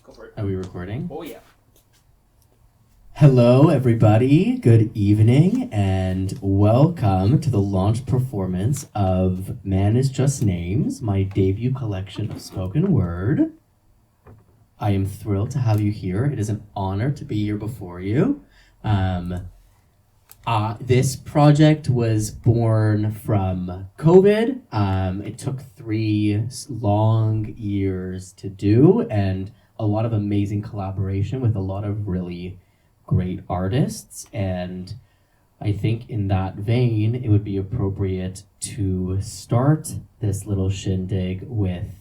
Go for it. Are we recording? Oh, yeah. Hello, everybody. Good evening, and welcome to the launch performance of Man is Just Names, my debut collection of spoken word. I am thrilled to have you here. It is an honor to be here before you. This project was born from COVID. It took 3 long years to do, and a lot of amazing collaboration with a lot of really great artists. And I think in that vein, it would be appropriate to start this little shindig with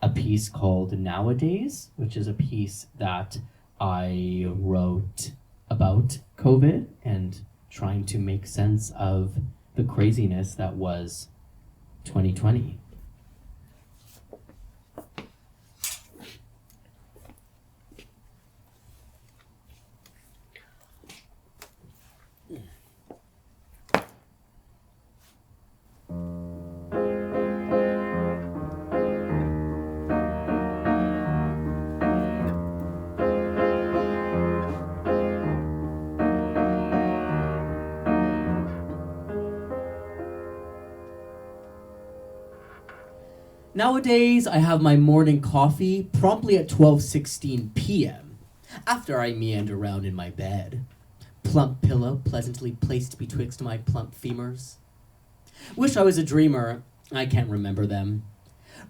a piece called Nowadays, which is a piece that I wrote about COVID and trying to make sense of the craziness that was 2020. Nowadays, I have my morning coffee promptly at 12:16 p.m. after I meander around in my bed. Plump pillow pleasantly placed betwixt my plump femurs. Wish I was a dreamer. I can't remember them.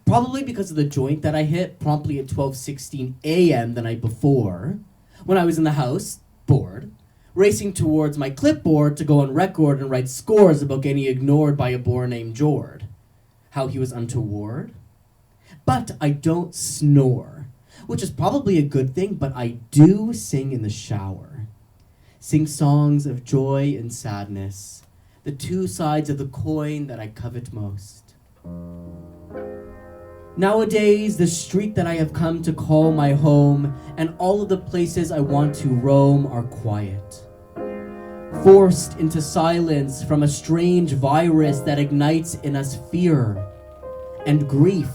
Probably because of the joint that I hit promptly at 12:16 a.m. the night before, when I was in the house, bored, racing towards my clipboard to go on record and write scores about getting ignored by a boar named Jord. How he was untoward. But I don't snore, which is probably a good thing, but I do sing in the shower. Sing songs of joy and sadness, the two sides of the coin that I covet most. Nowadays, the street that I have come to call my home and all of the places I want to roam are quiet. Forced into silence from a strange virus that ignites in us fear and grief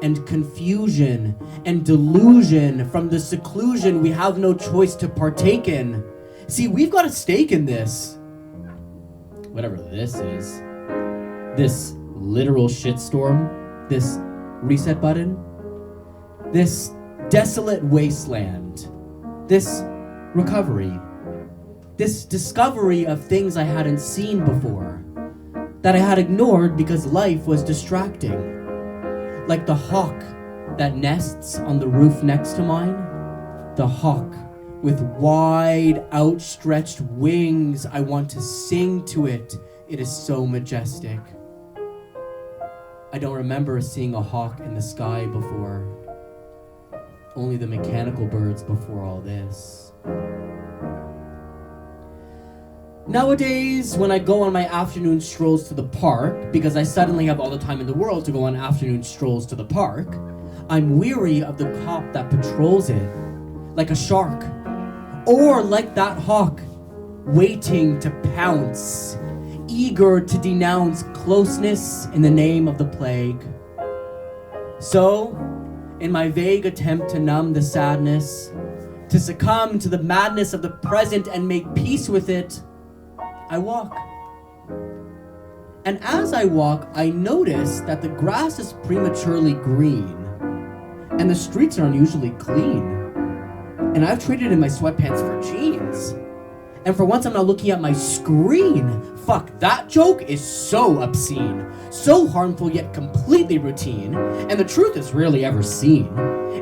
and confusion and delusion from the seclusion we have no choice to partake in. See, we've got a stake in this. Whatever this is. This literal shitstorm. This reset button. This desolate wasteland. This recovery. This discovery of things I hadn't seen before, that I had ignored because life was distracting. Like the hawk that nests on the roof next to mine, the hawk with wide outstretched wings. I want to sing to it. It is so majestic. I don't remember seeing a hawk in the sky before. Only the mechanical birds before all this. Nowadays, when I go on my afternoon strolls to the park, because I suddenly have all the time in the world to go on afternoon strolls to the park, I'm weary of the cop that patrols it, like a shark, or like that hawk, waiting to pounce, eager to denounce closeness in the name of the plague. So, in my vague attempt to numb the sadness, to succumb to the madness of the present and make peace with it, I walk. And as I walk, I notice that the grass is prematurely green, and the streets are unusually clean. And I've traded in my sweatpants for jeans. And for once I'm not looking at my screen. Fuck, that joke is so obscene, so harmful yet completely routine, and the truth is rarely ever seen.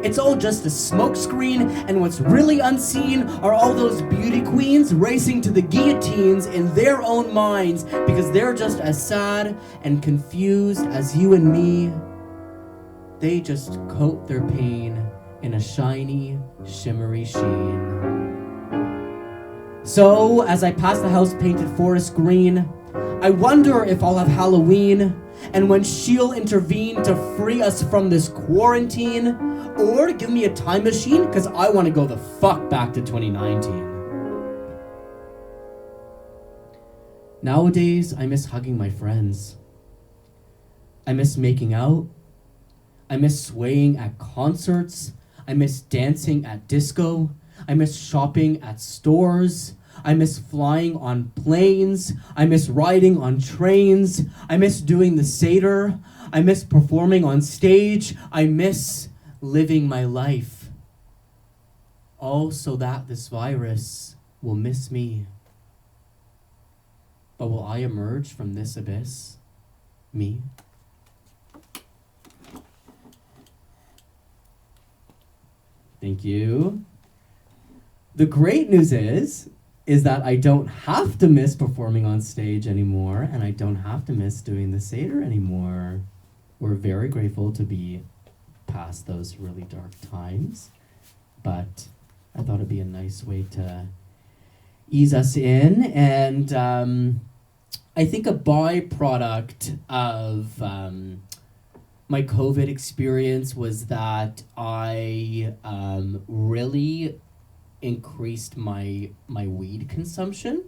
It's all just a smokescreen, and what's really unseen are all those beauty queens racing to the guillotines in their own minds because they're just as sad and confused as you and me. They just coat their pain in a shiny, shimmery sheen. So, as I pass the house painted forest green, I wonder if I'll have Halloween, and when she'll intervene to free us from this quarantine, or give me a time machine, cause I wanna go the fuck back to 2019. Nowadays, I miss hugging my friends. I miss making out. I miss swaying at concerts. I miss dancing at disco. I miss shopping at stores. I miss flying on planes. I miss riding on trains. I miss doing the Seder. I miss performing on stage. I miss living my life. All so that this virus will miss me. But will I emerge from this abyss? Me? Thank you. The great news is that I don't have to miss performing on stage anymore, and I don't have to miss doing the Seder anymore. We're very grateful to be past those really dark times, but I thought it'd be a nice way to ease us in. And I think a byproduct of my COVID experience was that I really increased my weed consumption.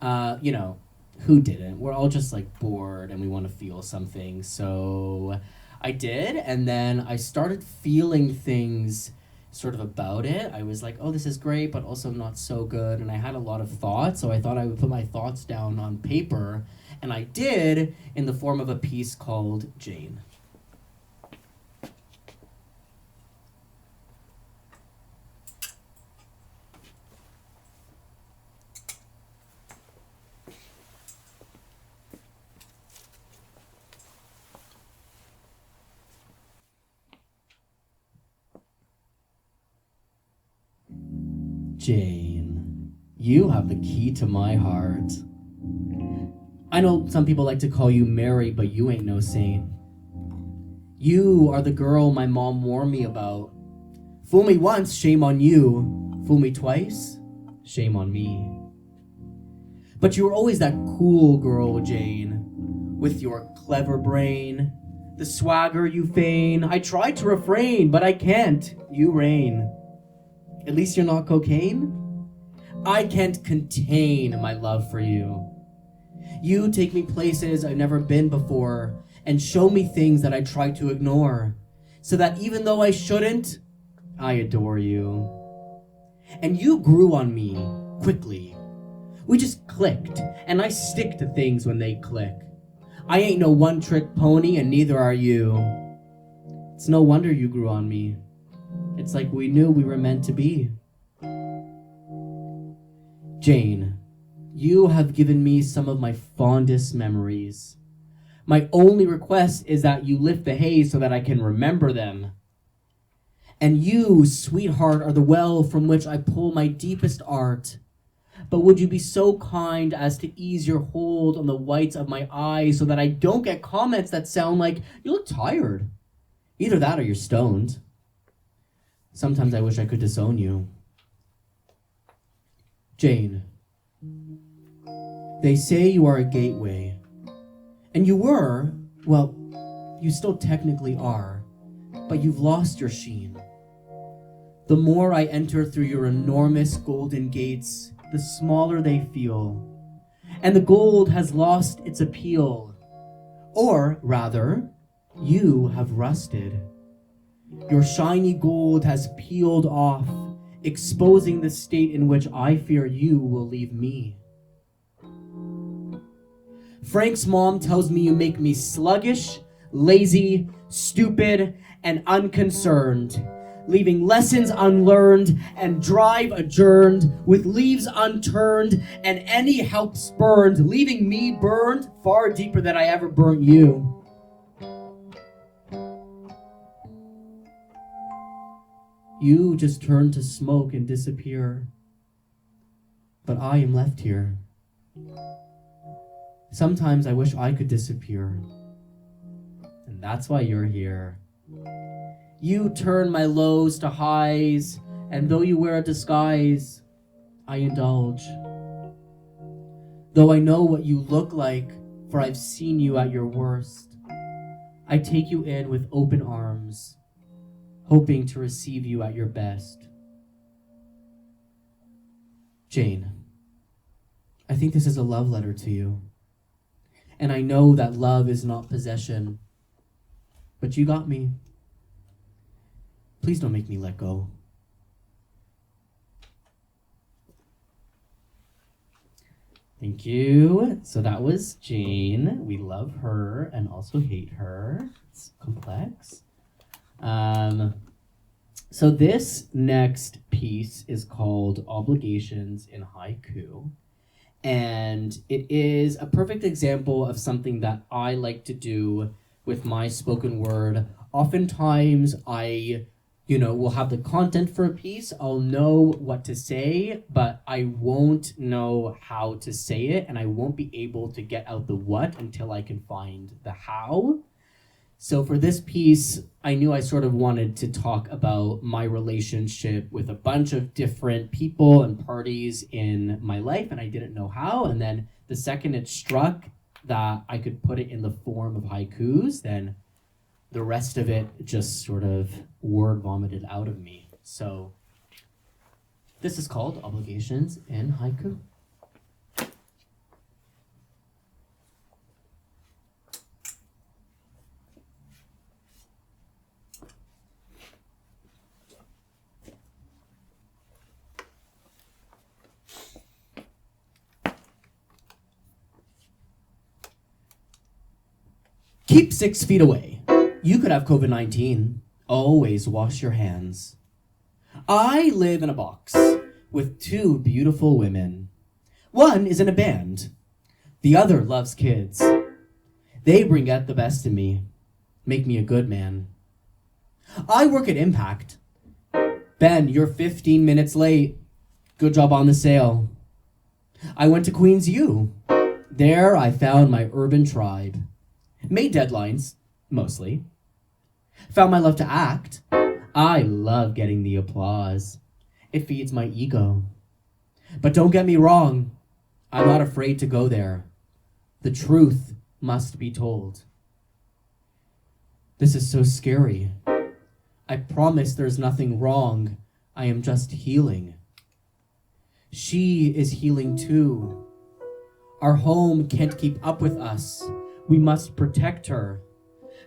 Who didn't? We're all just like bored and we want to feel something. So I did, and then I started feeling things sort of about it. I was like, oh, this is great, but also not so good. And I had a lot of thoughts, so I thought I would put my thoughts down on paper. And I did, in the form of a piece called Jane. Jane, you have the key to my heart. I know some people like to call you Mary, but you ain't no saint. You are the girl my mom warned me about. Fool me once, shame on you. Fool me twice, shame on me. But you were always that cool girl, Jane, with your clever brain, the swagger you feign. I tried to refrain, but I can't. You reign. At least you're not cocaine? I can't contain my love for you. You take me places I've never been before and show me things that I try to ignore, so that even though I shouldn't, I adore you. And you grew on me quickly. We just clicked, and I stick to things when they click. I ain't no one-trick pony, and neither are you. It's no wonder you grew on me. It's like we knew we were meant to be. Jane, you have given me some of my fondest memories. My only request is that you lift the haze so that I can remember them. And you, sweetheart, are the well from which I pull my deepest art. But would you be so kind as to ease your hold on the whites of my eyes so that I don't get comments that sound like, you look tired. Either that or you're stoned. Sometimes I wish I could disown you. Jane, they say you are a gateway. And you were, well, you still technically are, but you've lost your sheen. The more I enter through your enormous golden gates, the smaller they feel. And the gold has lost its appeal. Or, rather, you have rusted. Your shiny gold has peeled off, exposing the state in which I fear you will leave me. Frank's mom tells me you make me sluggish, lazy, stupid, and unconcerned, leaving lessons unlearned and drive adjourned, with leaves unturned and any help spurned, leaving me burned far deeper than I ever burnt you. You just turn to smoke and disappear. But I am left here. Sometimes I wish I could disappear. And that's why you're here. You turn my lows to highs, and though you wear a disguise, I indulge. Though I know what you look like, for I've seen you at your worst, I take you in with open arms, hoping to receive you at your best. Jane, I think this is a love letter to you. And I know that love is not possession, but you got me. Please don't make me let go. Thank you. So that was Jane. We love her and also hate her. It's complex. So this next piece is called Obligations in Haiku. And it is a perfect example of something that I like to do with my spoken word. Oftentimes I will have the content for a piece. I'll know what to say, but I won't know how to say it, and I won't be able to get out the what until I can find the how. So for this piece, I knew I sort of wanted to talk about my relationship with a bunch of different people and parties in my life, and I didn't know how. And then the second it struck that I could put it in the form of haikus, then the rest of it just sort of word vomited out of me. So this is called Obligations in Haiku. Keep 6 feet away. You could have COVID-19. Always wash your hands. I live in a box with 2 beautiful women. One is in a band. The other loves kids. They bring out the best in me, make me a good man. I work at Impact. Ben, you're 15 minutes late. Good job on the sale. I went to Queen's U. There I found my urban tribe. Made deadlines, mostly. Found my love to act. I love getting the applause. It feeds my ego. But don't get me wrong, I'm not afraid to go there. The truth must be told. This is so scary. I promise there's nothing wrong. I am just healing. She is healing too. Our home can't keep up with us. We must protect her.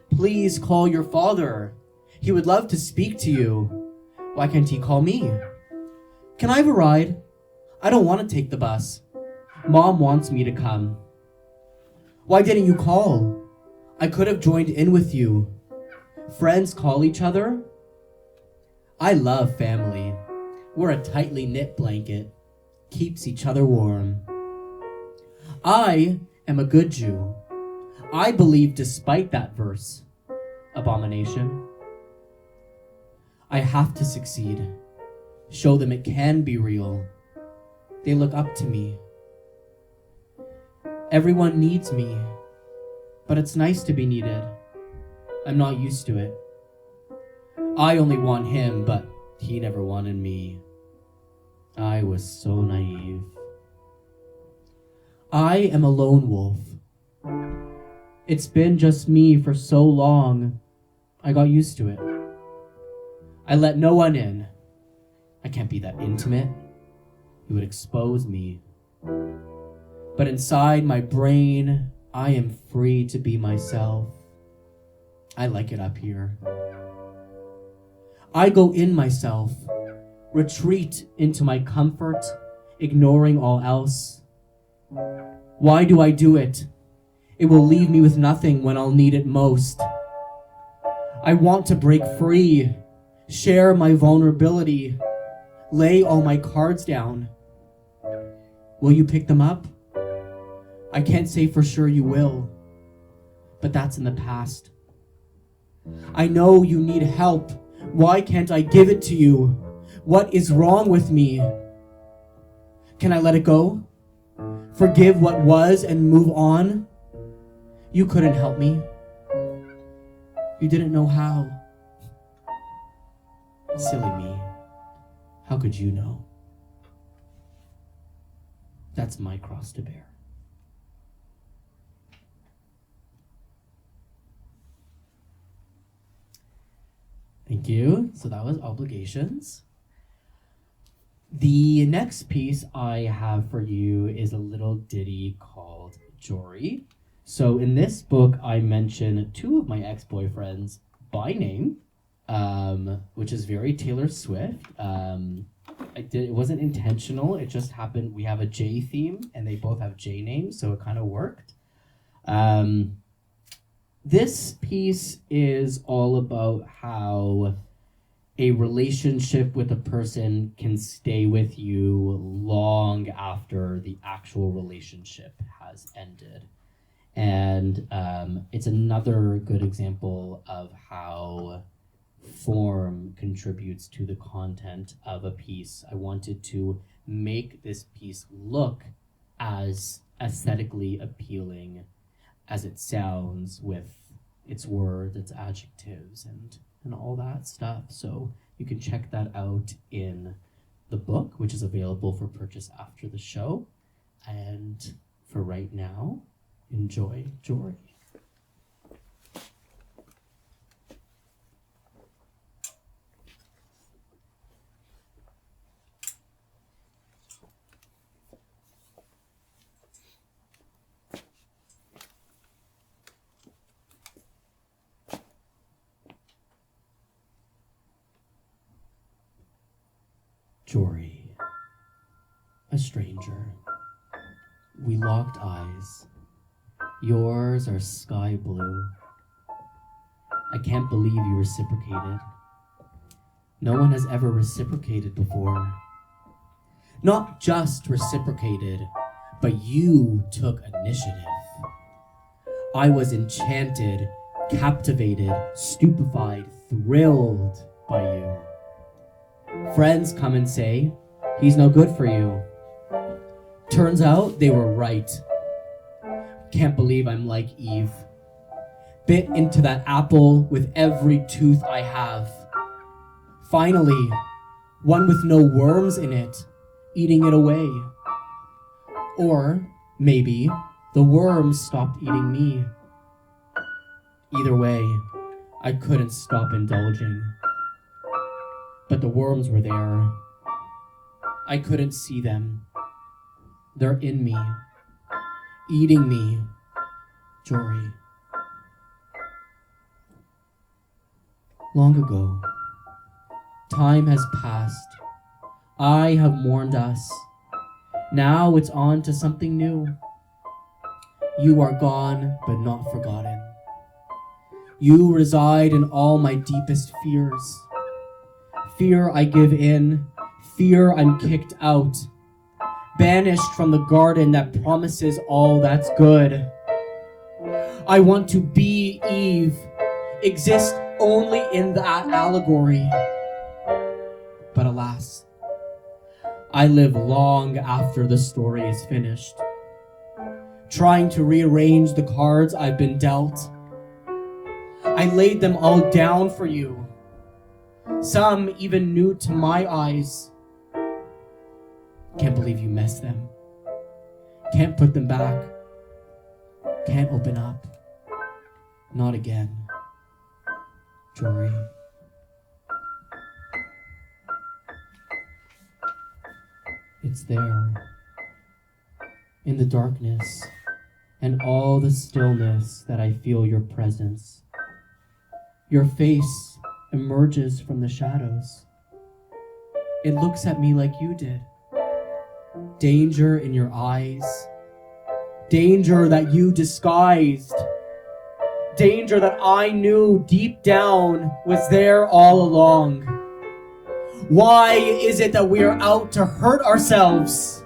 Please call your father. He would love to speak to you. Why can't he call me? Can I have a ride? I don't want to take the bus. Mom wants me to come. Why didn't you call? I could have joined in with you. Friends call each other. I love family. We're a tightly knit blanket. Keeps each other warm. I am a good Jew. I believe despite that verse. Abomination. I have to succeed. Show them it can be real. They look up to me. Everyone needs me, but it's nice to be needed. I'm not used to it. I only want him, but he never wanted me. I was so naive. I am a lone wolf. It's been just me for so long, I got used to it. I let no one in. I can't be that intimate. It would expose me. But inside my brain, I am free to be myself. I like it up here. I go in myself, retreat into my comfort, ignoring all else. Why do I do it? It will leave me with nothing when I'll need it most. I want to break free, share my vulnerability, lay all my cards down. Will you pick them up? I can't say for sure you will, but that's in the past. I know you need help. Why can't I give it to you? What is wrong with me? Can I let it go? Forgive what was and move on? You couldn't help me. You didn't know how. Silly me. How could you know? That's my cross to bear. Thank you. So that was Obligations. The next piece I have for you is a little ditty called Jory. So in this book, I mention 2 of my ex-boyfriends by name. which is very Taylor Swift. It wasn't intentional. It just happened. We have a J theme, and they both have J names, so it kind of worked. This piece is all about how a relationship with a person can stay with you long after the actual relationship has ended. And it's another good example of how form contributes to the content of a piece. I wanted to make this piece look as aesthetically appealing as it sounds, with its words, its adjectives, and all that stuff. So you can check that out in the book, which is available for purchase after the show. And for right now, enjoy Jory. Jory, a stranger. We locked eyes. Yours are sky blue. I can't believe you reciprocated. No one has ever reciprocated before. Not just reciprocated, but you took initiative. I was enchanted, captivated, stupefied, thrilled by you. Friends come and say, he's no good for you. Turns out they were right. Can't believe I'm like Eve. Bit into that apple with every tooth I have. Finally, one with no worms in it, eating it away. Or maybe the worms stopped eating me. Either way, I couldn't stop indulging. But the worms were there. I couldn't see them. They're in me, eating me, Jory. Long ago, time has passed. I have mourned us. Now it's on to something new. You are gone, but not forgotten. You reside in all my deepest fears. Fear I give in, fear I'm kicked out, banished from the garden that promises all that's good. I want to be Eve, exist only in that allegory. But alas, I live long after the story is finished, trying to rearrange the cards I've been dealt. I laid them all down for you, some even new to my eyes. Can't believe you messed them. Can't put them back. Can't open up. Not again, Jory. It's there, in the darkness and all the stillness, that I feel your presence. Your face emerges from the shadows. It looks at me like you did. Danger in your eyes. Danger that you disguised. Danger that I knew deep down was there all along. Why is it that we are out to hurt ourselves?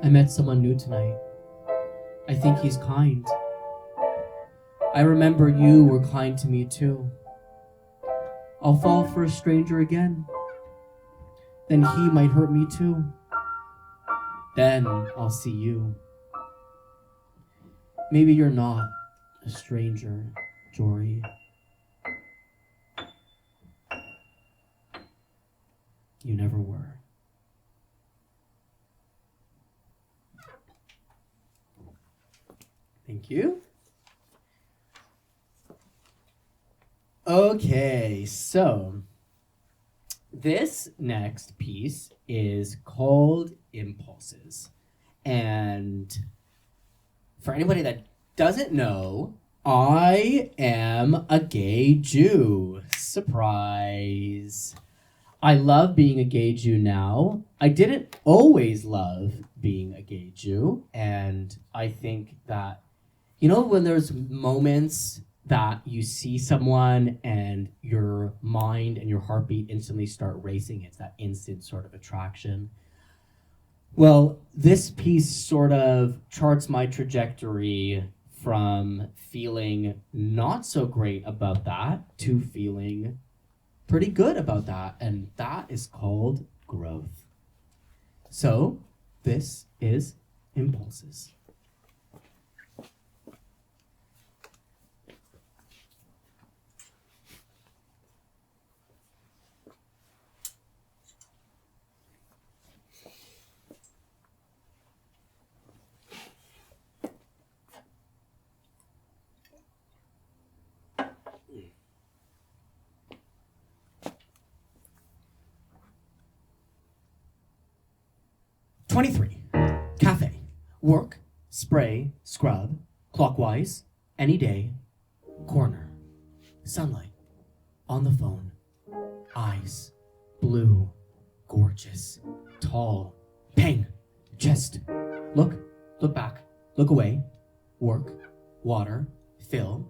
I met someone new tonight. I think he's kind. I remember you were kind to me too. I'll fall for a stranger again. Then he might hurt me too. Then I'll see you. Maybe you're not a stranger, Jory. You never were. Thank you. Okay, so this next piece is called Impulses. And for anybody that doesn't know, I am a gay Jew. Surprise. I love being a gay Jew now. I didn't always love being a gay Jew. And I think that, you know, when there's moments that you see someone and your mind and your heartbeat instantly start racing, it's that instant sort of attraction. Well, this piece sort of charts my trajectory from feeling not so great about that to feeling pretty good about that, and that is called growth. So, this is Impulses. '23. Cafe. Work. Spray. Scrub. Clockwise. Any day. Corner. Sunlight. On the phone. Eyes. Blue. Gorgeous. Tall. Pang. Chest. Look. Look back. Look away. Work. Water. Fill.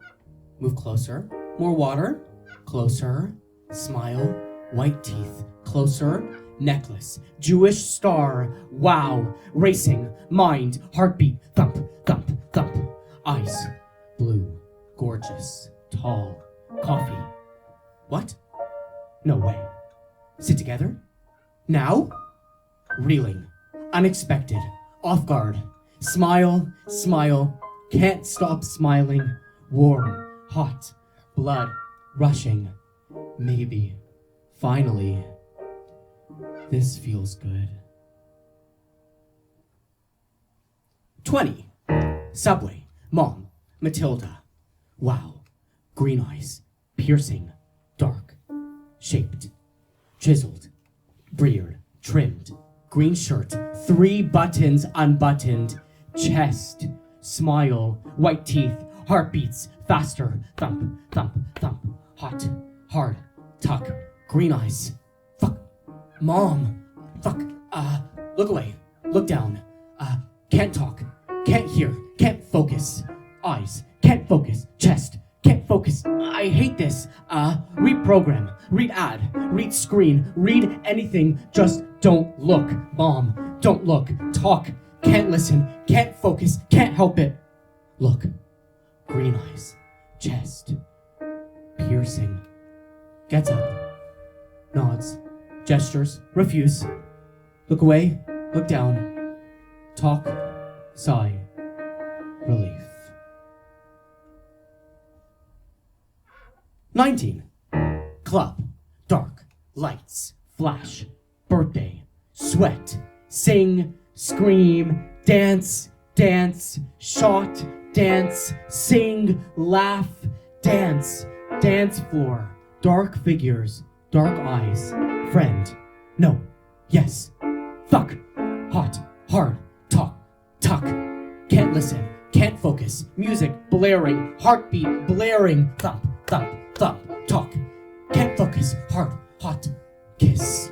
Move closer. More water. Closer. Smile. White teeth. Closer. Necklace, Jewish star, wow, racing, mind, heartbeat, thump, thump, thump, eyes, blue, gorgeous, tall, coffee. What? No way. Sit together? Now? Reeling, unexpected, off guard, smile, smile, can't stop smiling, warm, hot, blood rushing, maybe, finally. This feels good. 20. Subway. Mom. Matilda. Wow. Green eyes. Piercing. Dark. Shaped. Chiseled. Beard. Trimmed. Green shirt. 3 buttons unbuttoned. Chest. Smile. White teeth. Heartbeats. Faster. Thump. Thump. Thump. Hot. Hard. Tuck. Green eyes. Fuck. Mom. Fuck. Look away. Look down. Can't talk. Can't hear. Can't focus. Eyes. Can't focus. Chest. Can't focus. I hate this. Read program. Read ad. Read screen. Read anything. Just don't look. Mom. Don't look. Talk. Can't listen. Can't focus. Can't help it. Look. Green eyes. Chest. Piercing. Gets up. Nods. Gestures. Refuse. Look away. Look down. Talk. Sigh. Relief. 19. Club. Dark. Lights. Flash. Birthday. Sweat. Sing. Scream. Dance. Dance. Shot. Dance. Sing. Laugh. Dance. Dance floor. Dark figures. Dark eyes. Friend. No. Yes. Fuck. Hot. Hard. Talk. Tuck. Can't listen. Can't focus. Music blaring. Heartbeat blaring. Thump. Thump. Thump. Talk. Can't focus. Hard. Hot. Kiss.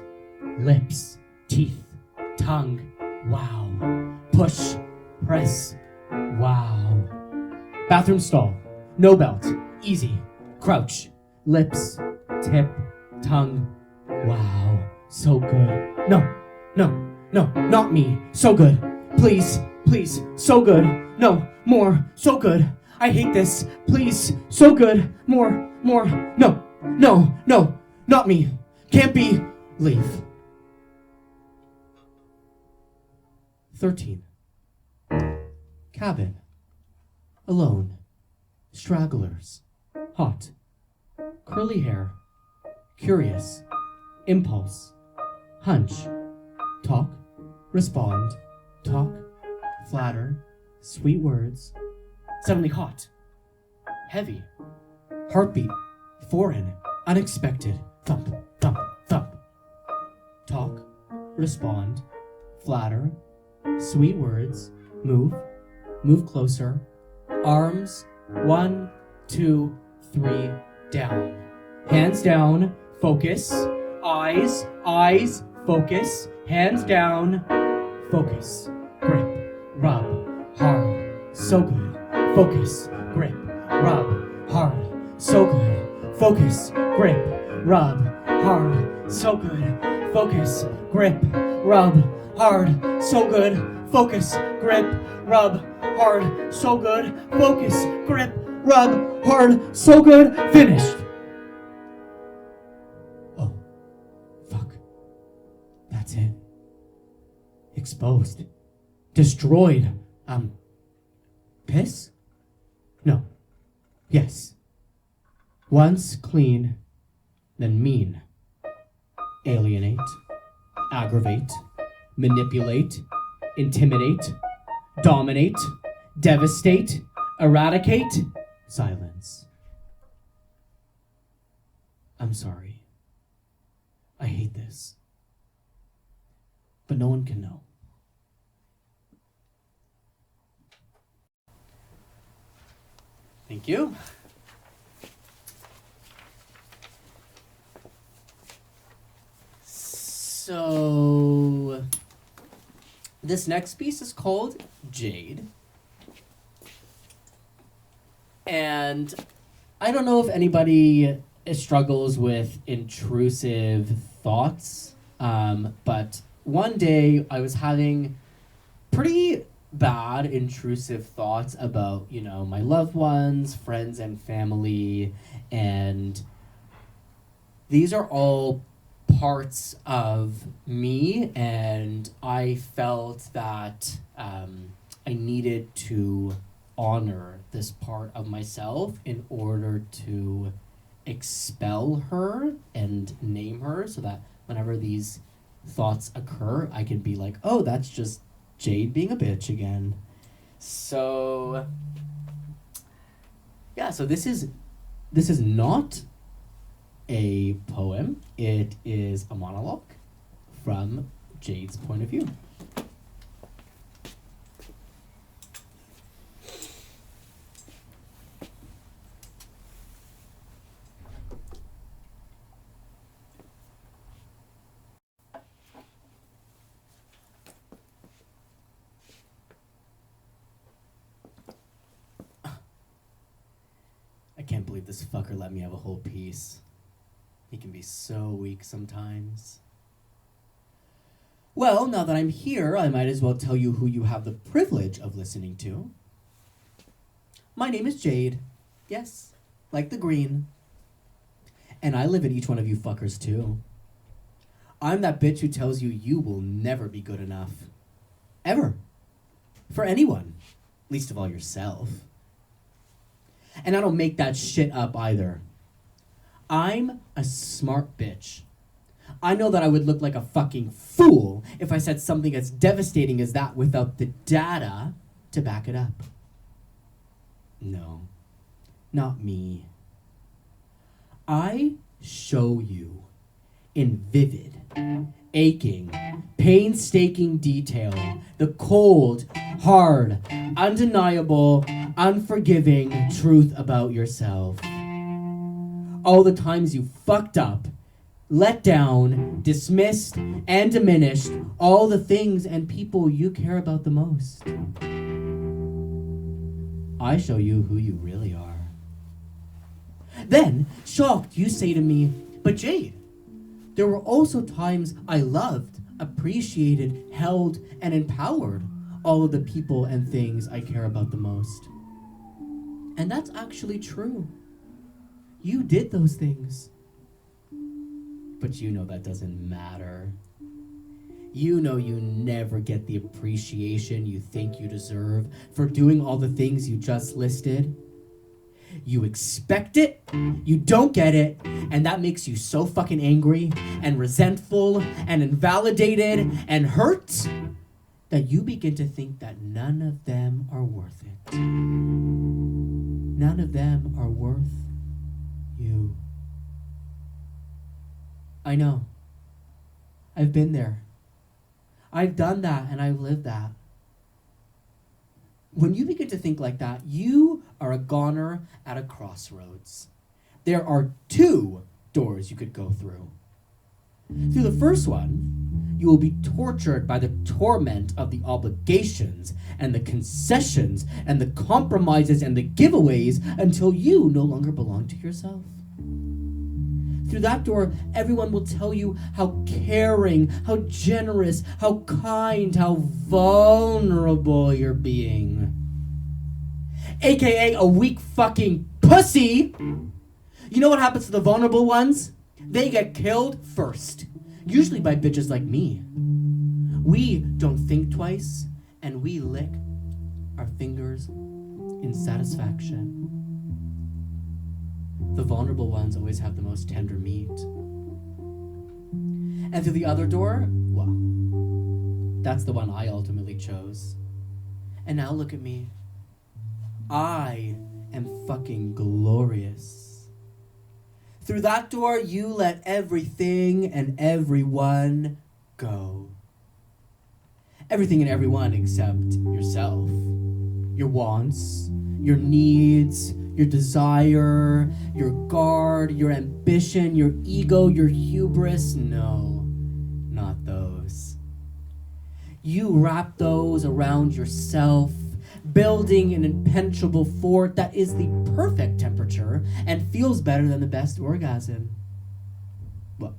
Lips. Teeth. Tongue. Wow. Push. Press. Wow. Bathroom stall. No belt. Easy. Crouch. Lips. Tip. Tongue. Wow. So good. No. No. No. Not me. So good. Please. Please. So good. No. More. So good. I hate this. Please. So good. More. More. No. No. No. Not me. Can't be. Leave. 13. Cabin. Alone. Stragglers. Hot. Curly hair. Curious. Impulse. hunch, talk, respond, talk, flatter, sweet words, suddenly hot, heavy, heartbeat, foreign, unexpected, thump, thump, thump, talk, respond, flatter, sweet words, move closer, arms, 1, 2, 3, down, hands down, focus, eyes, focus, hands down, focus, grip, rub, hard, so good, focus, grip, rub, hard, so good, focus, grip, rub, hard, so good, focus, grip, rub, hard, so good, focus, grip, rub, hard, so good, focus, grip, rub, hard, so good, finished. Oh, fuck. That's it. Exposed. Destroyed. Piss? No. Yes. Once clean, then mean. Alienate. Aggravate. Manipulate. Intimidate. Dominate. Devastate. Eradicate. Silence. I'm sorry. I hate this. But no one can know. Thank you. So, this next piece is called Jade. And I don't know if anybody struggles with intrusive thoughts, but one day I was having pretty bad intrusive thoughts about, my loved ones, friends, and family, and these are all parts of me, and I felt that I needed to honor this part of myself in order to expel her and name her, so that whenever these thoughts occur, I can be like, oh, that's just Jade being a bitch again. So yeah, so this is not a poem. It is a monologue from Jade's point of view. I can't believe this fucker let me have a whole piece. He can be so weak sometimes. Well, now that I'm here, I might as well tell you who you have the privilege of listening to. My name is Jade. Yes, like the green. And I live in each one of you fuckers too. I'm that bitch who tells you you will never be good enough. Ever. For anyone. Least of all yourself. And I don't make that shit up either. I'm a smart bitch. I know that I would look like a fucking fool if I said something as devastating as that without the data to back it up. No, not me. I show you in vivid, aching, painstaking detail the cold, hard, undeniable, unforgiving truth about yourself. All the times you fucked up, let down, dismissed, and diminished all the things and people you care about the most. I show you who you really are. Then, shocked, you say to me, but Jade, there were also times I loved, appreciated, held, and empowered all of the people and things I care about the most. And that's actually true. You did those things. But you know that doesn't matter. You know you never get the appreciation you think you deserve for doing all the things you just listed. You expect it, you don't get it, and that makes you so fucking angry and resentful and invalidated and hurt that you begin to think that none of them are worth it. None of them are worth you. I know. I've been there. I've done that and I've lived that. When you begin to think like that, you are a goner at a crossroads. There are two doors you could go through. Through the first one, you will be tortured by the torment of the obligations and the concessions and the compromises and the giveaways until you no longer belong to yourself. Through that door, everyone will tell you how caring, how generous, how kind, how vulnerable you're being. AKA a weak fucking pussy. You know what happens to the vulnerable ones? They get killed first. Usually by bitches like me. We don't think twice, and we lick our fingers in satisfaction. The vulnerable ones always have the most tender meat. And through the other door, well, that's the one I ultimately chose. And now look at me. I am fucking glorious. Through that door, you let everything and everyone go. Everything and everyone except yourself. Your wants, your needs, your desire, your guard, your ambition, your ego, your hubris. No, not those. You wrap those around yourself, building an impenetrable fort that is the perfect temperature and feels better than the best orgasm. Well,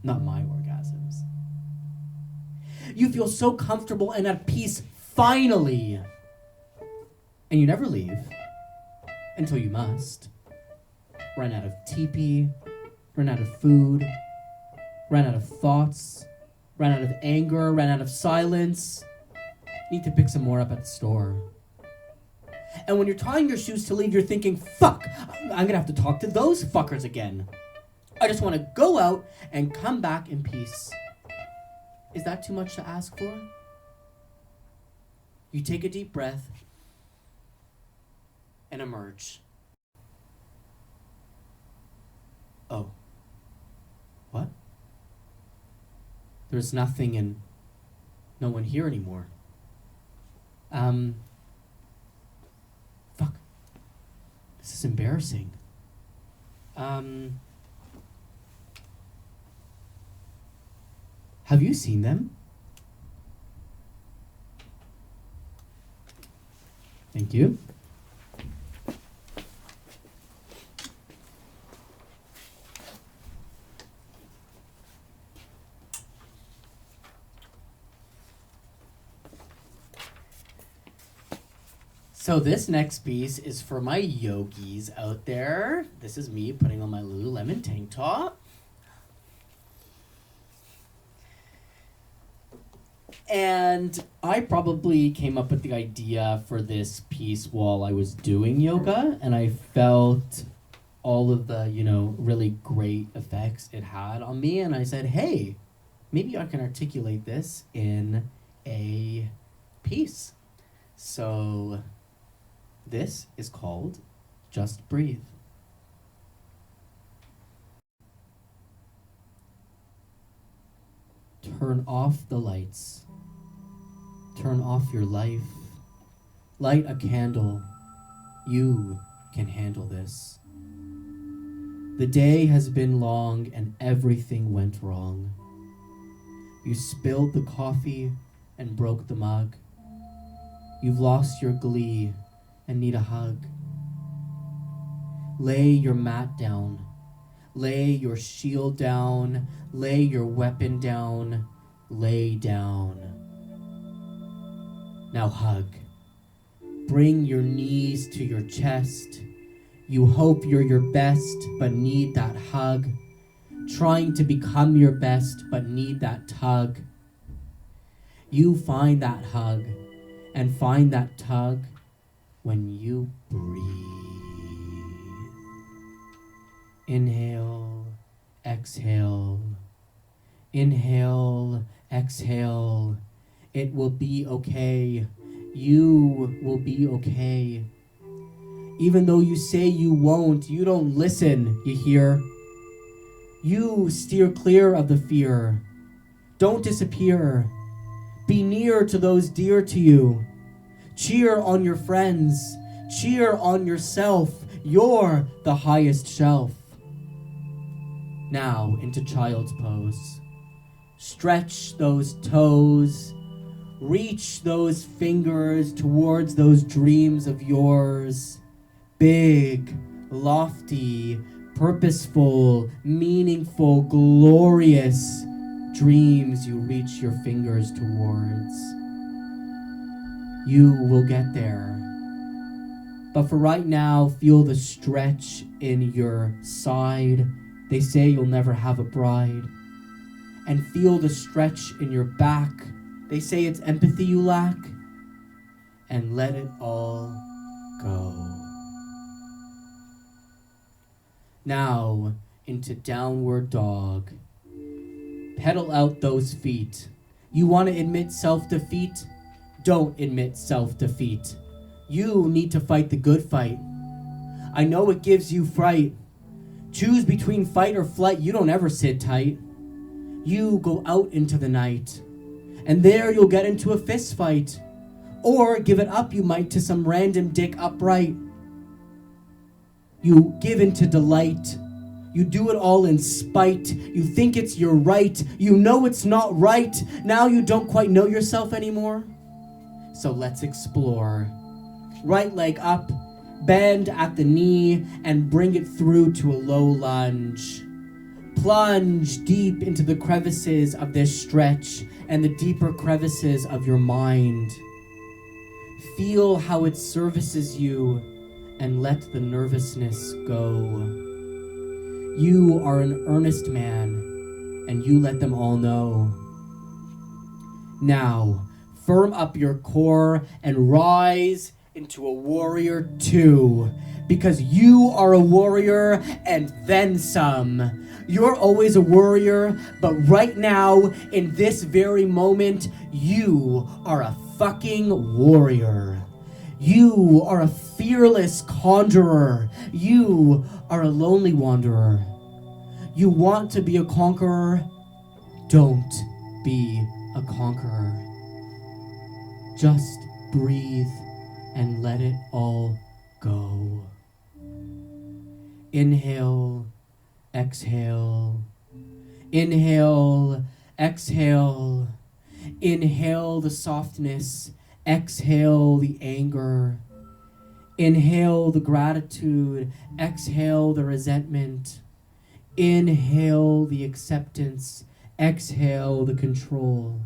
not my orgasms. You feel so comfortable and at peace finally. And you never leave. Until you must. Run out of teepee, run out of food, run out of thoughts, run out of anger, run out of silence. Need to pick some more up at the store. And when you're tying your shoes to leave, you're thinking, fuck, I'm gonna have to talk to those fuckers again. I just wanna go out and come back in peace. Is that too much to ask for? You take a deep breath and emerge. Oh. What? There's nothing and no one here anymore. Fuck. This is embarrassing. Have you seen them? Thank you. So this next piece is for my yogis out there. This is me putting on my Lululemon tank top. And I probably came up with the idea for this piece while I was doing yoga, and I felt all of the, really great effects it had on me, and I said, hey, maybe I can articulate this in a piece. So this is called Just Breathe. Turn off the lights. Turn off your life. Light a candle. You can handle this. The day has been long and everything went wrong. You spilled the coffee and broke the mug. You've lost your glee and need a hug. Lay your mat down. Lay your shield down. Lay your weapon down. Lay down. Now hug. Bring your knees to your chest. You hope you're your best, but need that hug. Trying to become your best, but need that tug. You find that hug and find that tug when you breathe. Inhale, exhale. Inhale, exhale. It will be okay. You will be okay. Even though you say you won't, you don't listen, you hear? You steer clear of the fear. Don't disappear. Be near to those dear to you. Cheer on your friends. Cheer on yourself. You're the highest shelf. Now into child's pose. Stretch those toes. Reach those fingers towards those dreams of yours. Big, lofty, purposeful, meaningful, glorious dreams you reach your fingers towards. You will get there. But for right now, feel the stretch in your side. They say you'll never have a bride. And feel the stretch in your back. They say it's empathy you lack. And let it all go. Now into downward dog. Pedal out those feet. You want to admit self-defeat? Don't admit self-defeat. You need to fight the good fight. I know it gives you fright. Choose between fight or flight. You don't ever sit tight. You go out into the night. And there you'll get into a fist fight. Or give it up you might to some random dick upright. You give into delight. You do it all in spite. You think it's your right. You know it's not right. Now you don't quite know yourself anymore. So let's explore. Right leg up, bend at the knee, and bring it through to a low lunge. Plunge deep into the crevices of this stretch and the deeper crevices of your mind. Feel how it services you and let the nervousness go. You are an earnest man, and you let them all know. Now, firm up your core and rise into a warrior too, because you are a warrior and then some. You're always a warrior, but right now, in this very moment, you are a fucking warrior. You are a fearless conjurer. You are a lonely wanderer. You want to be a conqueror? Don't be a conqueror. Just breathe and let it all go. Inhale, exhale. Inhale, exhale. Inhale the softness. Exhale the anger. Inhale the gratitude. Exhale the resentment. Inhale the acceptance. Exhale the control.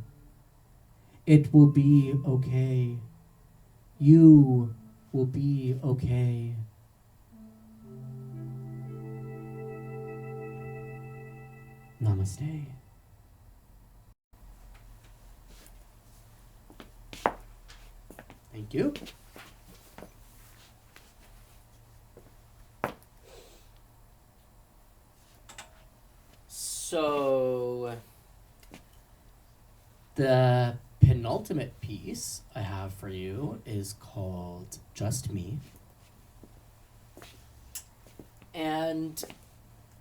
It will be okay. You will be okay. Namaste. Thank you. So, the penultimate piece I have for you is called Just Me. And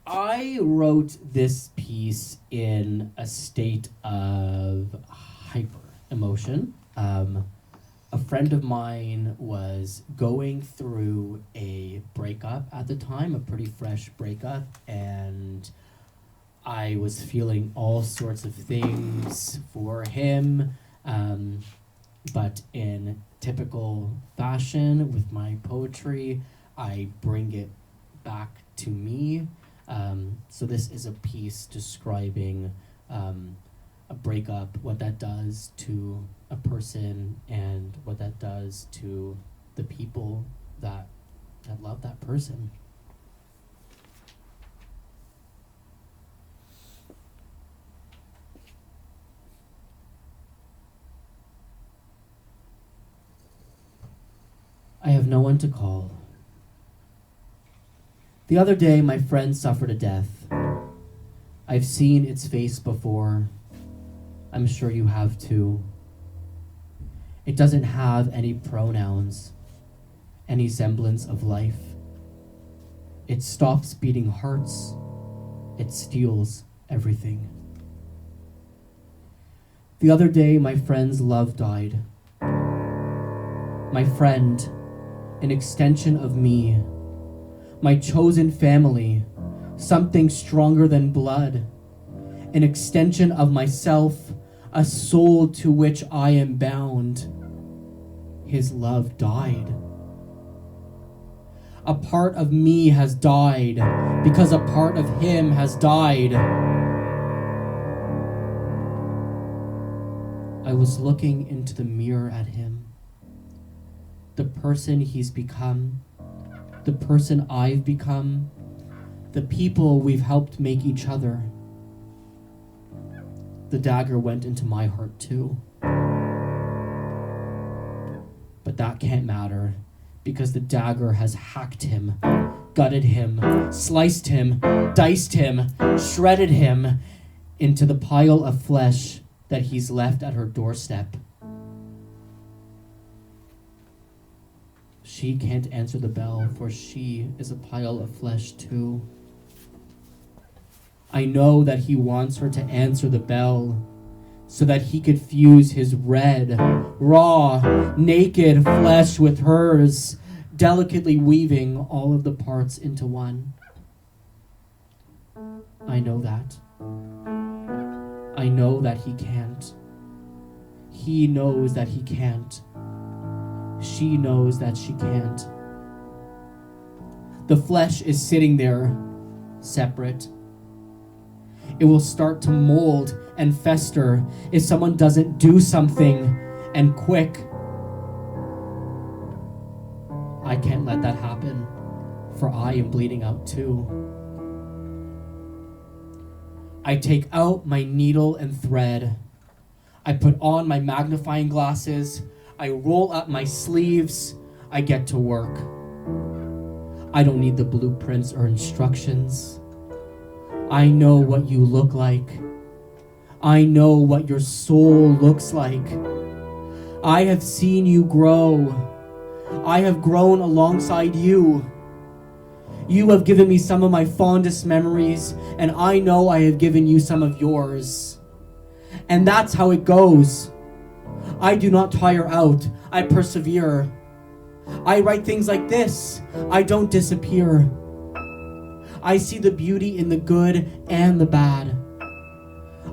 I wrote this piece in a state of hyper emotion. A friend of mine was going through a breakup at the time, a pretty fresh breakup, and I was feeling all sorts of things for him, but in typical fashion with my poetry, I bring it back to me. So this is a piece describing a breakup, what that does to a person, and what that does to the people that love that person. I have no one to call. The other day, my friend suffered a death. I've seen its face before. I'm sure you have too. It doesn't have any pronouns, any semblance of life. It stops beating hearts. It steals everything. The other day, my friend's love died. My friend, an extension of me, my chosen family, something stronger than blood, an extension of myself, a soul to which I am bound. His love died. A part of me has died because a part of him has died. I was looking into the mirror at him, the person he's become, the person I've become, the people we've helped make each other. The dagger went into my heart too. But that can't matter, because the dagger has hacked him, gutted him, sliced him, diced him, shredded him into the pile of flesh that he's left at her doorstep. She can't answer the bell, for she is a pile of flesh too. I know that he wants her to answer the bell so that he could fuse his red, raw, naked flesh with hers, delicately weaving all of the parts into one. I know that. I know that he can't. He knows that he can't. She knows that she can't. The flesh is sitting there, separate. It will start to mold and fester if someone doesn't do something, and quick. I can't let that happen, for I am bleeding out too. I take out my needle and thread. I put on my magnifying glasses. I roll up my sleeves. I get to work. I don't need the blueprints or instructions. I know what you look like. I know what your soul looks like. I have seen you grow. I have grown alongside you. You have given me some of my fondest memories, and I know I have given you some of yours. And that's how it goes. I do not tire out. I persevere. I write things like this. I don't disappear. I see the beauty in the good and the bad.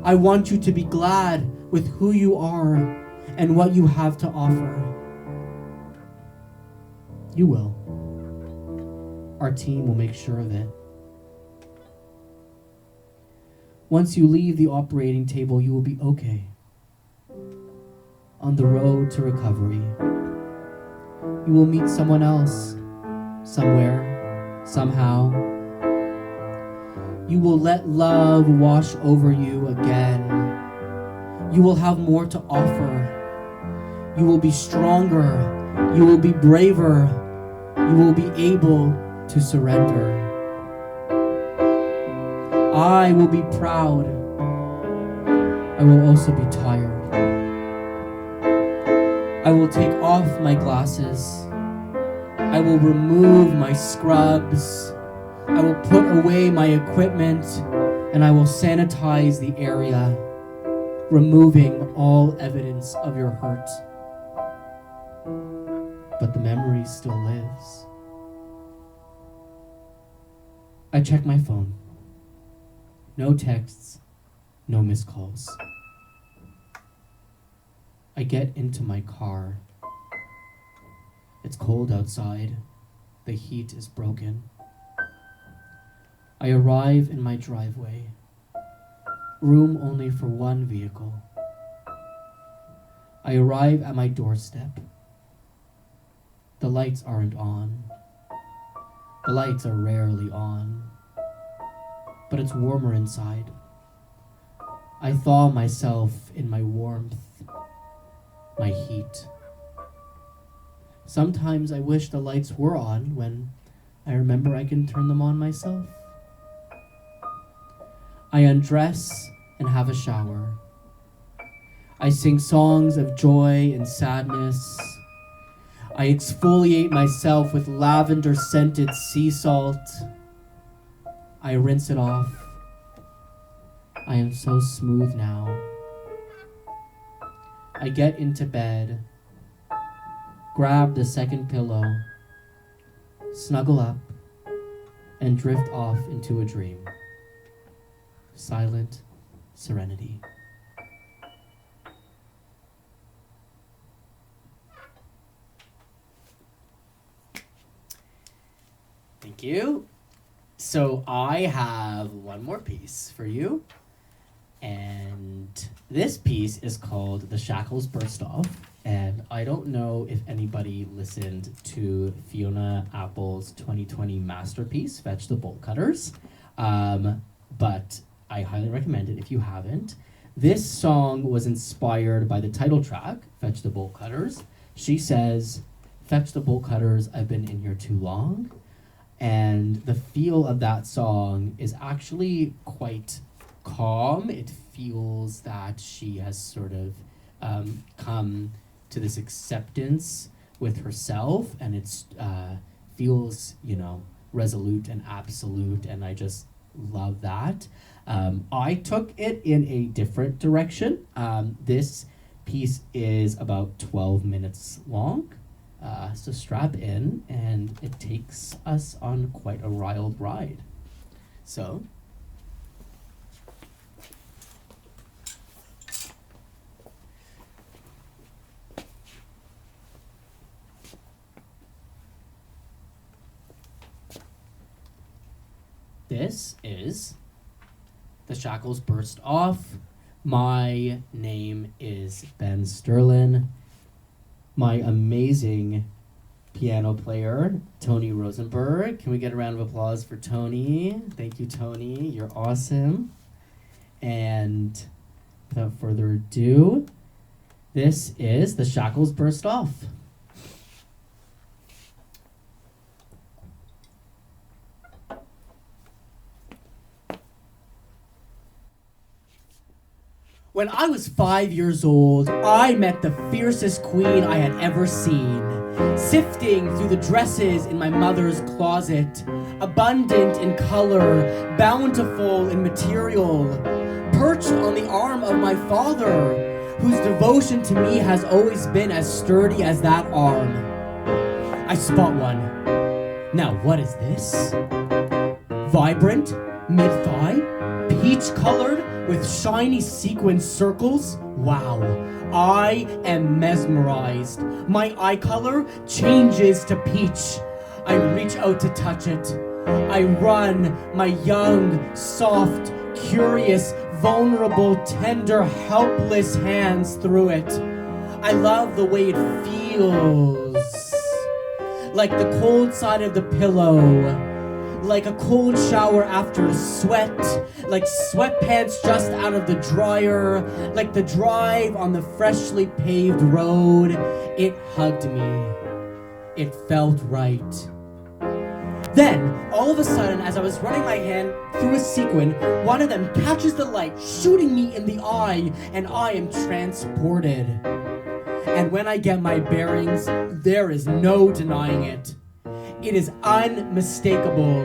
I want you to be glad with who you are and what you have to offer. You will. Our team will make sure of it. Once you leave the operating table, you will be okay. On the road to recovery. You will meet someone else, somewhere, somehow. You will let love wash over you again. You will have more to offer. You will be stronger. You will be braver. You will be able to surrender. I will be proud. I will also be tired. I will take off my glasses. I will remove my scrubs. I will put away my equipment, and I will sanitize the area, removing all evidence of your hurt. But the memory still lives. I check my phone. No texts, no missed calls. I get into my car. It's cold outside. The heat is broken. I arrive in my driveway. Room only for one vehicle. I arrive at my doorstep. The lights aren't on. The lights are rarely on. But it's warmer inside. I thaw myself in my warmth, my heat. Sometimes I wish the lights were on when I remember I can turn them on myself. I undress and have a shower. I sing songs of joy and sadness. I exfoliate myself with lavender-scented sea salt. I rinse it off. I am so smooth now. I get into bed, grab the second pillow, snuggle up, and drift off into a dream. Silent serenity. Thank you. So I have one more piece for you. And this piece is called The Shackles Burst Off. And I don't know if anybody listened to Fiona Apple's 2020 masterpiece, Fetch the Bolt Cutters. But I highly recommend it if you haven't. This song was inspired by the title track, Fetch the Bolt Cutters. She says, "Fetch the bolt cutters, I've been in here too long." And the feel of that song is actually quite calm. It feels that she has sort of come to this acceptance with herself, and it's feels, resolute and absolute, and I just love that. I took it in a different direction. This piece is about 12 minutes long. So strap in, and it takes us on quite a wild ride. So, this is The Shackles Burst Off. My name is Ben Sterlin. My amazing piano player, Tony Rosenberg. Can we get a round of applause for Tony? Thank you, Tony. You're awesome. And without further ado, this is The Shackles Burst Off. When I was 5 years old, I met the fiercest queen I had ever seen. Sifting through the dresses in my mother's closet, abundant in color, bountiful in material, perched on the arm of my father, whose devotion to me has always been as sturdy as that arm. I spot one. Now what is this? Vibrant, mid-thigh, peach-colored, with shiny sequin circles? Wow, I am mesmerized. My eye color changes to peach. I reach out to touch it. I run my young, soft, curious, vulnerable, tender, helpless hands through it. I love the way it feels. Like the cold side of the pillow. Like a cold shower after a sweat, like sweatpants just out of the dryer, like the drive on the freshly paved road. It hugged me. It felt right. Then, all of a sudden, as I was running my hand through a sequin, one of them catches the light, shooting me in the eye, and I am transported. And when I get my bearings, there is no denying it. It is unmistakable.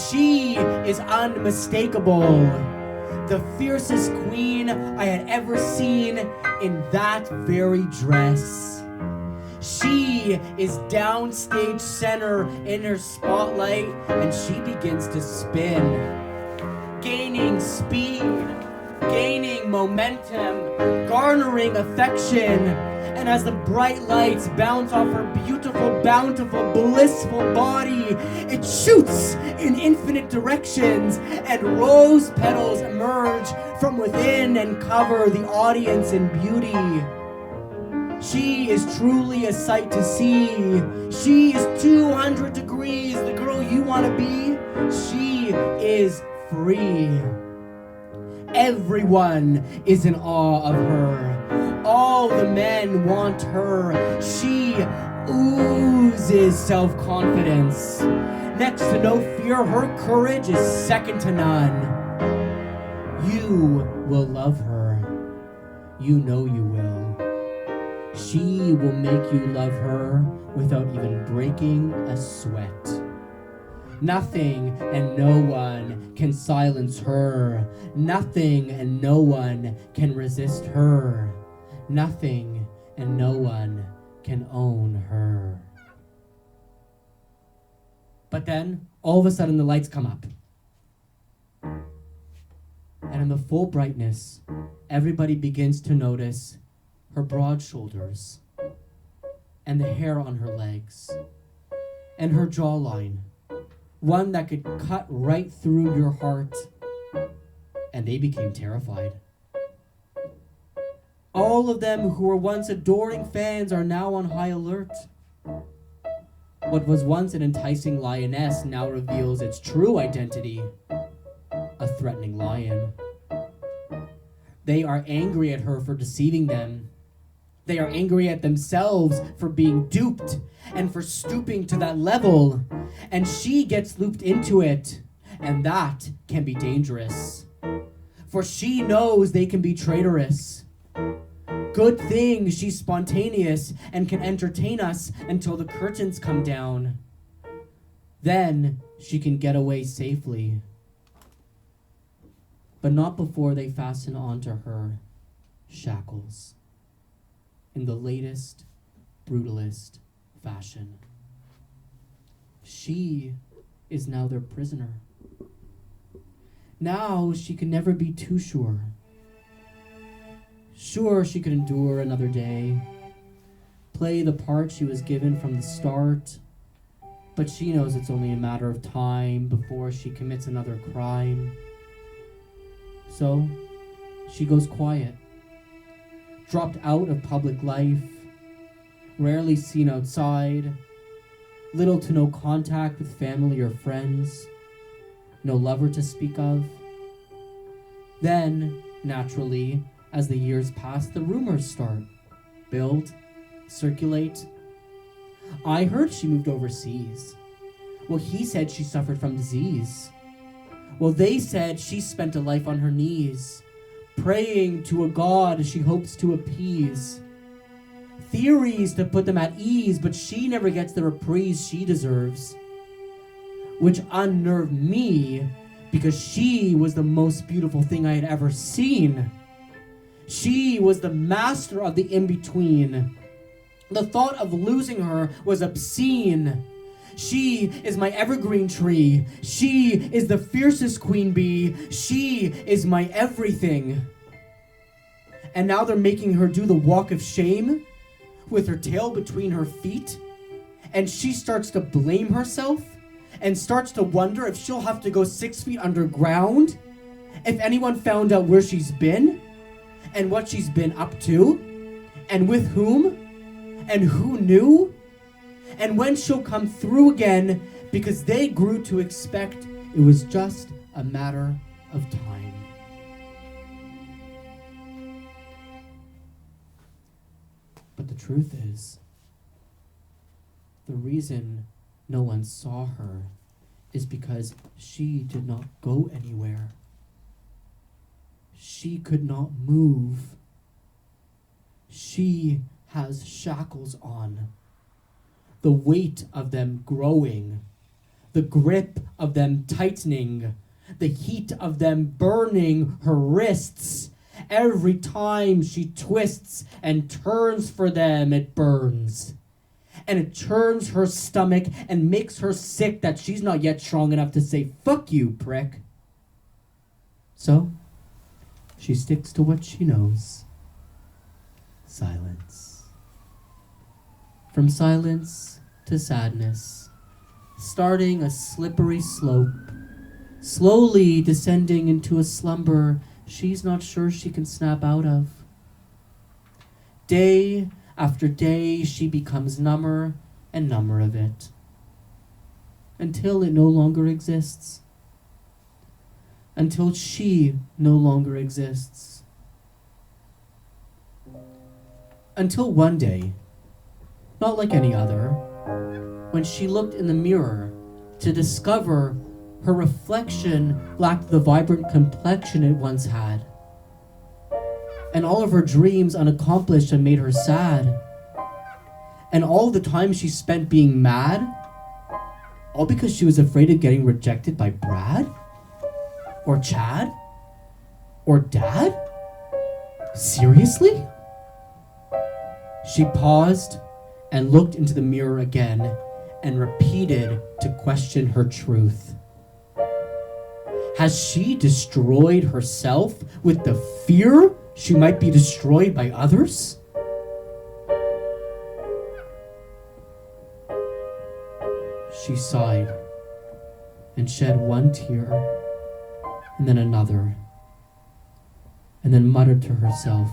She is unmistakable. The fiercest queen I had ever seen in that very dress. She is downstage center in her spotlight, and she begins to spin, gaining speed, gaining momentum, garnering affection. And as the bright lights bounce off her beautiful, bountiful, blissful body, it shoots in infinite directions, and rose petals emerge from within and cover the audience in beauty. She is truly a sight to see. She is 200 degrees, the girl you want to be. She is free. Everyone is in awe of her. All the men want her. She oozes self-confidence. Next to no fear, her courage is second to none. You will love her. You know you will. She will make you love her without even breaking a sweat. Nothing and no one can silence her. Nothing and no one can resist her. Nothing and no one can own her. But then, all of a sudden, the lights come up. And in the full brightness, everybody begins to notice her broad shoulders, and the hair on her legs, and her jawline, one that could cut right through your heart. And they became terrified. All of them who were once adoring fans are now on high alert. What was once an enticing lioness now reveals its true identity, a threatening lion. They are angry at her for deceiving them. They are angry at themselves for being duped and for stooping to that level. And she gets looped into it, and that can be dangerous. For she knows they can be traitorous. Good thing she's spontaneous and can entertain us until the curtains come down. Then she can get away safely. But not before they fasten onto her shackles in the latest, brutalist fashion. She is now their prisoner. Now she can never be too sure. Sure, she could endure another day, play the part she was given from the start, but she knows it's only a matter of time before she commits another crime. So, she goes quiet, dropped out of public life, rarely seen outside, little to no contact with family or friends, no lover to speak of. Then, naturally, as the years pass, the rumors start, build, circulate. I heard she moved overseas. Well, he said she suffered from disease. Well, they said she spent a life on her knees, praying to a god she hopes to appease. Theories to put them at ease, but she never gets the reprise she deserves, which unnerved me because she was the most beautiful thing I had ever seen. She was the master of the in-between. The thought of losing her was obscene. She is my evergreen tree. She is the fiercest queen bee. She is my everything. And now they're making her do the walk of shame with her tail between her feet. And she starts to blame herself and starts to wonder if she'll have to go 6 feet underground if anyone found out where she's been and what she's been up to and with whom and who knew, and when she'll come through again, because they grew to expect it was just a matter of time. But the truth is, the reason no one saw her is because she did not go anywhere. She could not move. She has shackles on, the weight of them growing, the grip of them tightening, the heat of them burning her wrists. Every time she twists and turns for them, it burns. And it churns her stomach and makes her sick that she's not yet strong enough to say, "Fuck you, prick." So, she sticks to what she knows. Silence. From silence to sadness, starting a slippery slope, slowly descending into a slumber she's not sure she can snap out of. Day after day, she becomes number and number of it, until it no longer exists, until she no longer exists. Until one day, not like any other, when she looked in the mirror, to discover her reflection lacked the vibrant complexion it once had. And all of her dreams unaccomplished and made her sad. And all the time she spent being mad, all because she was afraid of getting rejected by Brad? Or Chad? Or Dad? Seriously? She paused and looked into the mirror again and repeated to question her truth. Has she destroyed herself with the fear she might be destroyed by others? She sighed and shed one tear and then another, and then muttered to herself,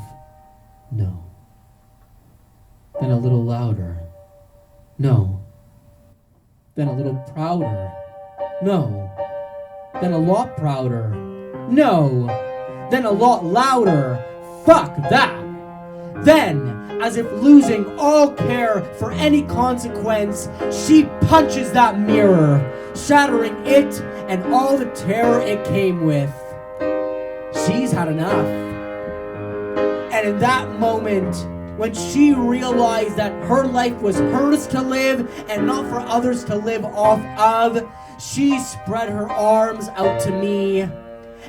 "No." Then a little louder, "No." Then a little prouder, "No." Then a lot prouder, "No." Then a lot louder, "Fuck that." Then, as if losing all care for any consequence, she punches that mirror, shattering it and all the terror it came with. She's had enough. And in that moment, when she realized that her life was hers to live and not for others to live off of, she spread her arms out to me,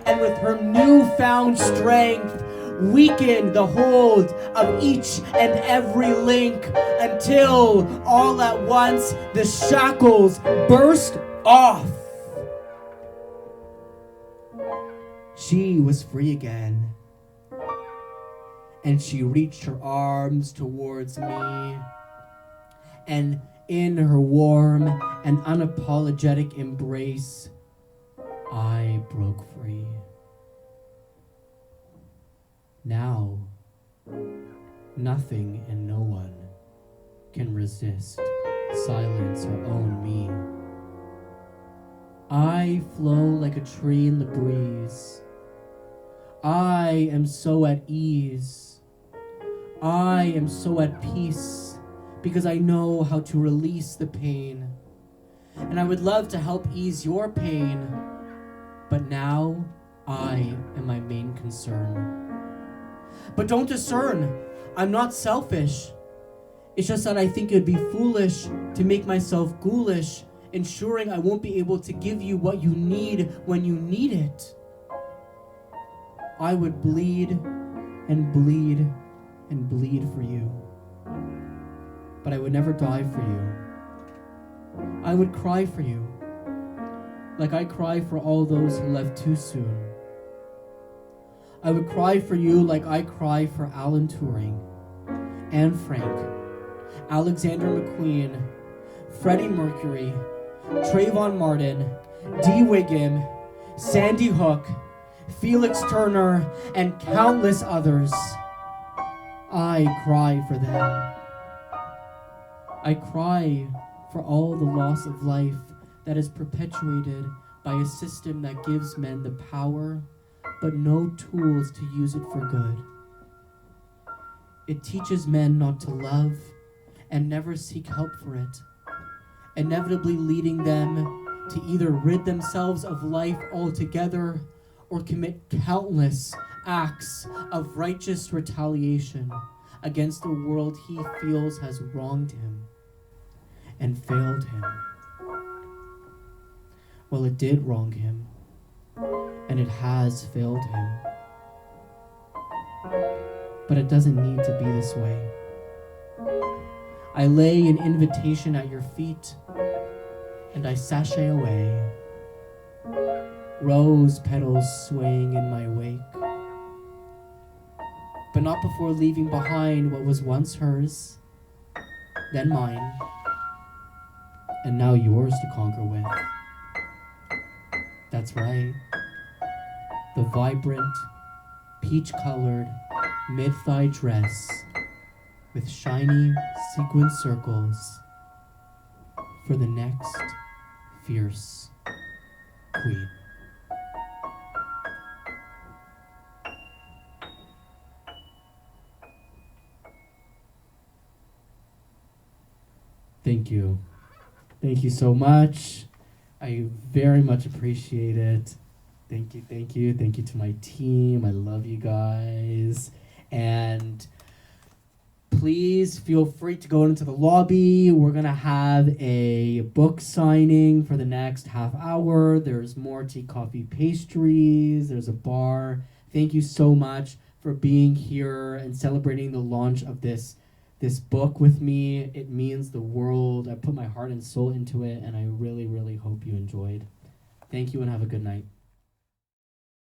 and with her newfound strength, weakened the hold of each and every link until all at once the shackles burst off. She was free again, and she reached her arms towards me, and in her warm and unapologetic embrace, I broke free. Now, nothing and no one can resist, silence, or own me. I flow like a tree in the breeze. I am so at ease. I am so at peace because I know how to release the pain. And I would love to help ease your pain, but now I am my main concern. But don't discern, I'm not selfish. It's just that I think it would be foolish to make myself ghoulish, ensuring I won't be able to give you what you need when you need it. I would bleed and bleed and bleed for you, but I would never die for you. I would cry for you, like I cry for all those who left too soon. I would cry for you like I cry for Alan Turing, Anne Frank, Alexander McQueen, Freddie Mercury, Trayvon Martin, Dee Wiggum, Sandy Hook, Felix Turner, and countless others. I cry for them. I cry for all the loss of life that is perpetuated by a system that gives men the power but no tools to use it for good. It teaches men not to love and never seek help for it, inevitably leading them to either rid themselves of life altogether or commit countless acts of righteous retaliation against the world he feels has wronged him and failed him. Well, it did wrong him, and it has failed him. But it doesn't need to be this way. I lay an invitation at your feet, and I sashay away, rose petals swaying in my wake, but not before leaving behind what was once hers, then mine, and now yours to conquer with. That's right. The vibrant, peach-colored, mid-thigh dress with shiny sequin circles for the next fierce queen. Thank you. Thank you so much. I very much appreciate it. Thank you, thank you, thank you to my team. I love you guys. And please feel free to go into the lobby. We're gonna have a book signing for the next half hour. There's more tea, coffee, pastries. There's a bar. Thank you so much for being here and celebrating the launch of this book with me. It means the world. I put my heart and soul into it, and I really, really hope you enjoyed. Thank you and have a good night.